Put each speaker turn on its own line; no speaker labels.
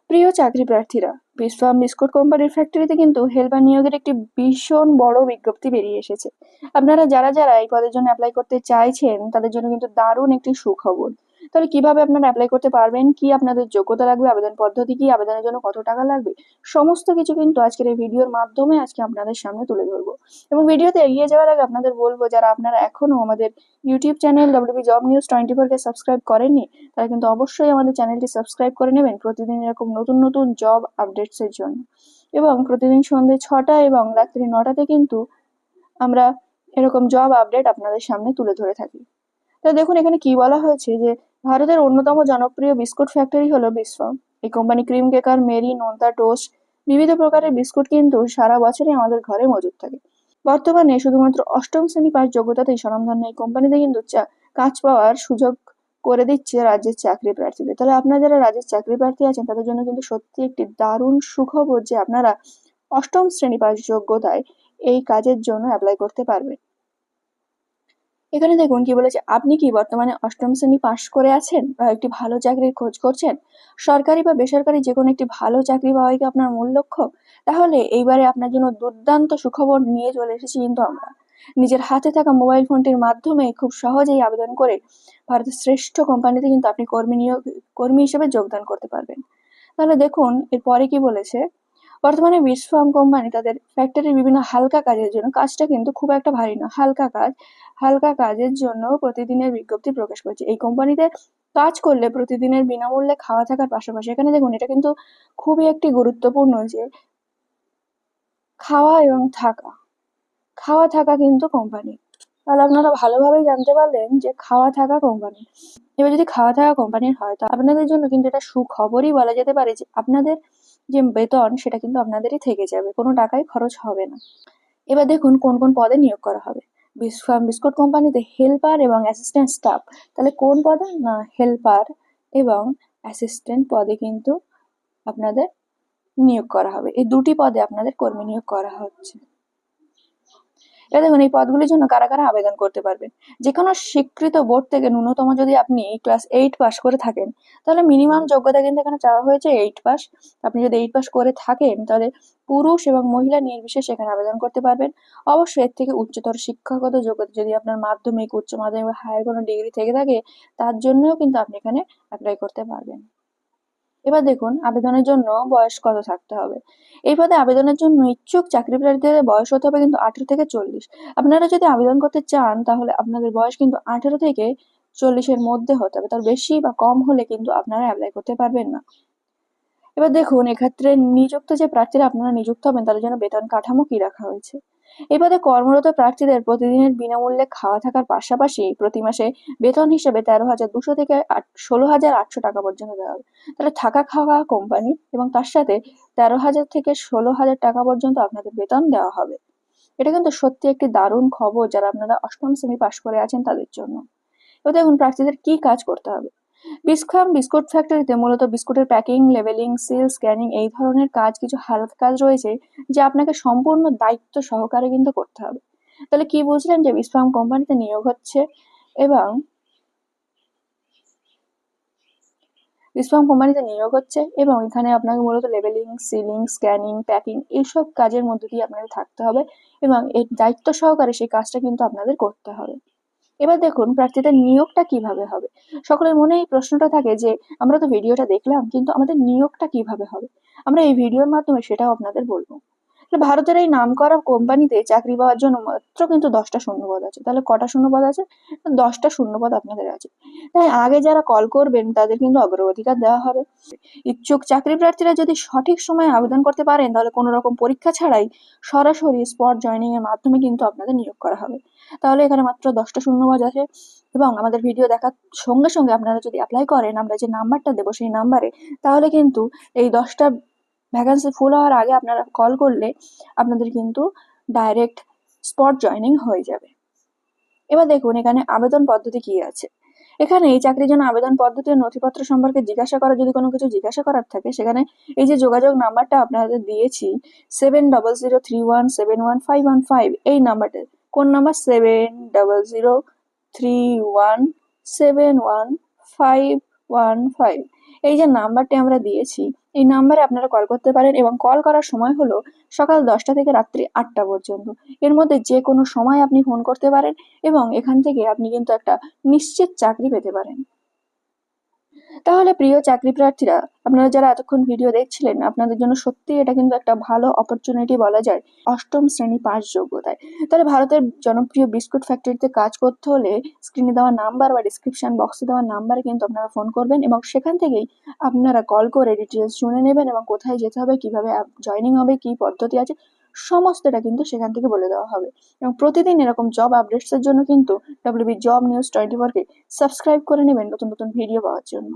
প্রিয় চাকরি প্রার্থীরা, বিসফার্ম বিস্কুট কোম্পানির ফ্যাক্টরিতে কিন্তু হেল্পার নিয়োগের একটি ভীষণ বড় বিজ্ঞপ্তি বেরিয়ে এসেছে। আপনারা যারা যারা এই পদের জন্য অ্যাপ্লাই করতে চাইছেন তাদের জন্য কিন্তু দারুণ একটি সুখবর। তাহলে কিভাবে আপনারা অ্যাপ্লাই করতে পারবেন, কি আপনাদের যোগ্যতা লাগবে, আবেদন পদ্ধতি কি, আবেদনের জন্য কত টাকা লাগবে, সমস্ত কিছু কিন্তু আজকের এই ভিডিওর মাধ্যমে আজকে আপনাদের সামনে তুলে ধরবো। এবং ভিডিওতে এগিয়ে যাওয়ার আগে আপনাদের বলবো, যারা আপনারা এখনো আমাদের YouTube channel WB job news 24 কে সাবস্ক্রাইব করেননি, তারা কিন্তু অবশ্যই আমাদের চ্যানেলটি সাবস্ক্রাইব করে নেবেন প্রতিদিন এরকম নতুন নতুন জব আপডেটস এর জন্য। এবং প্রতিদিন সন্ধ্যে 6টা এবং রাত্রি 9টাতে কিন্তু আমরা এরকম জব আপডেট আপনাদের সামনে তুলে ধরে থাকি। তো দেখুন এখানে কি বলা হয়েছে যে ভারতের অন্যতম জনপ্রিয় বিস্কুট ফ্যাক্টরি হলো বিসফার্ম। এই কোম্পানি ক্রিম কেকার, মেরি, নোনতা, টোস্ট, বিবিধ প্রকারের বিস্কুট কিন্তু সারা বছরই আমাদের ঘরে মজুদ থাকে। বর্তমানে শুধুমাত্র অষ্টম শ্রেণী পাস যোগ্যতাতেই স্বনামধন্য এই কোম্পানিতে কিন্তু কাজ পাওয়ার সুযোগ করে দিচ্ছে রাজ্যের চাকরি প্রার্থীদের। তাহলে আপনারা যারা রাজ্যের চাকরি প্রার্থী আছেন তাদের জন্য কিন্তু সত্যি একটি দারুণ সুখবর যে আপনারা অষ্টম শ্রেণী পাস যোগ্যতায় এই কাজের জন্য অ্যাপ্লাই করতে পারবেন। এখানে দেখুন কি বলেছে, আপনি কি বর্তমানে অষ্টম শ্রেণী পাশ করে আছেন বা একটি ভালো চাকরির খোঁজ করছেন? সরকারি বা বেসরকারি যে কোনো একটি ভালো চাকরি পাওয়াই কি আপনার মূল লক্ষ্য? তাহলে এইবারে আপনার জন্য দুর্দান্ত সুখবর নিয়ে চলে এসেছি কিন্তু আমরা। নিজের হাতে থাকা মোবাইল ফোনটির মাধ্যমে খুব সহজেই আবেদন করে ভারতের শ্রেষ্ঠ কোম্পানিতে কিন্তু আপনি কর্মী হিসেবে যোগদান করতে পারবেন। তাহলে দেখুন এরপরে কি বলেছে, বর্তমানে বিসফার্ম কোম্পানি তাদের ফ্যাক্টরির বিভিন্ন হালকা কাজের জন্য, কাজটা কিন্তু খুব একটা ভারী না, হালকা কাজ, হালকা কাজের জন্য প্রতিদিনের বিজ্ঞপ্তি প্রকাশ করেছে। এই কোম্পানিতে কাজ করলে প্রতিদিনের বিনামূল্যে খাওয়া থাকার পাশাপাশি, এখানে দেখুন এটা কিন্তু খুবই একটি গুরুত্বপূর্ণ যে খাওয়া এবং থাকা, খাওয়া থাকা কিন্তু কোম্পানি। তাহলে আপনারা ভালোভাবেই জানতে পারলেন যে খাওয়া থাকা কোম্পানি। এবার যদি খাওয়া থাকা কোম্পানির হয় তো আপনাদের জন্য কিন্তু এটা সুখবরই বলা যেতে পারে যে আপনাদের যে বেতন সেটা কিন্তু আপনাদেরই থেকে যাবে, কোনো টাকাই খরচ হবে না। এবার দেখুন কোন কোন পদে নিয়োগ করা হবে। বিসফার্ম বিস্কুট কোম্পানিতে হেল্পার এবং অ্যাসিস্ট্যান্ট স্টাফ, তাহলে কোন পদে না, হেল্পার এবং অ্যাসিস্ট্যান্ট পদে কিন্তু আপনাদের নিয়োগ করা হবে। এই দুটি পদে আপনাদের কর্মী নিয়োগ করা হচ্ছে। এবার দেখুন এই পদগুলির জন্য কারা কারা আবেদন করতে পারবেন। যে কোনো স্বীকৃত বোর্ড থেকে ন্যূনতম যদি আপনি ক্লাস 8 পাস করে থাকেন, তাহলে মিনিমাম যোগ্যতা কিন্তু এখানে চাওয়া হয়েছে 8 পাস। আপনি যদি 8 পাস করে থাকেন তাহলে পুরুষ এবং মহিলা নির্বিশেষে এখানে আবেদন করতে পারবেন। অবশ্যই এর থেকে উচ্চতর শিক্ষাগত যোগ্যতা, যদি আপনার মাধ্যমিক, উচ্চ মাধ্যমিক বা হায়ার কোনো ডিগ্রি থেকে থাকে, তার জন্যও কিন্তু আপনি এখানে অ্যাপ্লাই করতে পারবেন। এবার দেখুন আবেদনের জন্য বয়স কত থাকতে হবে। এই পদে আবেদনের জন্য ইচ্ছুক চাকরি প্রার্থীদের বয়স হতে হবে কিন্তু 18 থেকে 40। আপনারা যদি আবেদন করতে চান তাহলে আপনাদের বয়স কিন্তু 18 থেকে 40-এর মধ্যে হতে হবে, তার বেশি বা কম হলে কিন্তু আপনারা অ্যাপ্লাই করতে পারবেন না। এবার দেখুন এক্ষেত্রে নিযুক্ত যে প্রার্থীরা আপনারা নিযুক্ত হবেন তাদের জন্য বেতন কাঠামো কি রাখা হয়েছে। এই পদে কর্মরত প্রার্থীদের প্রতিদিনের বিনামূল্যে খাওয়া থাকার পাশাপাশি প্রতি মাসে বেতন হিসেবে 13,200 থেকে 16,800 টাকা পর্যন্ত দেওয়া হবে। তাহলে থাকা খাওয়া কোম্পানি এবং তার সাথে 13,000 থেকে 16,000 টাকা পর্যন্ত আপনাদের বেতন দেওয়া হবে। এটা কিন্তু সত্যি একটি দারুণ খবর যারা আপনারা অষ্টম শ্রেণী পাশ করে আছেন তাদের জন্য। এবার দেখুন প্রার্থীদের কি কাজ করতে হবে। বিসফার্ম বিস্কুট ফ্যাক্টরিতে মূলত বিস্কুটের প্যাকিং, লেবেলিং, সিল, স্ক্যানিং এই ধরনের কাজ, কিছু হালকা কাজ রয়েছে যা আপনাকে সম্পূর্ণ দায়িত্ব সহকারে কিন্তু করতে হবে। তাহলে কি বুঝলেন যে বিসফার্ম কোম্পানিতে নিয়োগ হচ্ছে এবং এখানে আপনাকে মূলত লেবেলিং, সিলিং, স্ক্যানিং, প্যাকিং এইসব কাজের মধ্যে দিয়ে আপনাদের থাকতে হবে এবং এই দায়িত্ব সহকারে সেই কাজটা কিন্তু আপনাদের করতে হবে। এবার দেখুন প্রার্থীদের নিয়োগটা কিভাবে হবে। সকলের মনে এই প্রশ্নটা থাকে যে আমরা তো ভিডিওটা দেখলাম কিন্তু আমাদের নিয়োগটা কিভাবে হবে। আমরা এই ভিডিওর মাধ্যমে সেটাও আপনাদের বলবো। ভারতের এই নামকরা কোম্পানিতে চাকরি পাওয়ার জন্য মাত্র কিন্তু 10টা শূন্যপদ আছে। তাহলে কটা শূন্যপদ আছে? 10টা শূন্যপদ আপনাদের আছে। তাই আগে যারা কল করবেন তাদের কিন্তু অগ্রাধিকার দেওয়া হবে। ইচ্ছুক চাকরি প্রার্থীরা যদি সঠিক সময়ে আবেদন করতে পারেন তাহলে কোনো রকম পরীক্ষা ছাড়াই সরাসরি স্পট জয়নিং এর মাধ্যমে কিন্তু আপনাদের নিয়োগ করা হবে। তাহলে এখানে মাত্র 10টা শূন্যপদ আছে এবং আমাদের ভিডিও দেখার সঙ্গে সঙ্গে আপনারা যদি অ্যাপ্লাই করেন আমরা যে নাম্বারটা দেবো সেই নাম্বারে, তাহলে কিন্তু এই 10টা ভ্যাকান্সি ফুল হওয়ার আগে আপনারা কল করলে আপনাদের কিন্তু ডাইরেক্ট স্পট জয়নিং হয়ে যাবে। এবার দেখুন এখানে আবেদন পদ্ধতি কি আছে। এখানে এই চাকরির জন্য আবেদন পদ্ধতি ও নথিপত্র সম্পর্কে জিজ্ঞাসা করা, যদি কোনো কিছু জিজ্ঞাসা করার থাকে সেখানে এই যে যোগাযোগ নাম্বারটা আপনাদের দিয়েছি 7003171515, এই নাম্বারটা কোন নাম্বার, 7003171515, এই যে নাম্বারটি আমরা দিয়েছি এই নাম্বারে আপনারা কল করতে পারেন এবং কল করার সময় হলো সকাল 10টা থেকে রাত্রি 8টা পর্যন্ত। এর মধ্যে যে কোনো সময় আপনি ফোন করতে পারেন এবং এখান থেকে আপনি কিন্তু একটা নিশ্চিত চাকরি পেতে পারেন। তাহলে প্রিয় চাকরি প্রার্থীরা, আপনারা যারা এতক্ষণ ভিডিও দেখছিলেন, আপনাদের জন্য সত্যি এটা কিন্তু একটা ভালো অপরচুনিটি বলা যায়, 8ম শ্রেণী পাস যোগ্যতায়। তাহলে ভারতের জনপ্রিয় বিস্কুট ফ্যাক্টরিতে কাজ করতে হলে স্ক্রিনে দেওয়া নাম্বার বা ডিসক্রিপশন বক্সে দেওয়া নাম্বারে কিন্তু আপনারা ফোন করবেন এবং সেখান থেকেই আপনারা কল করে ডিটেলস শুনে নেবেন এবং কোথায় যেতে হবে, কিভাবে জয়নিং হবে, কি পদ্ধতি আছে, সমস্তটা কিন্তু সেখান থেকে বলে দেওয়া হবে। এবং প্রতিদিন এরকম জব আপডেটসের জন্য কিন্তু WB জব নিউজ 24 কে সাবস্ক্রাইব করে নেবেন নতুন নতুন ভিডিও পাওয়ার জন্য।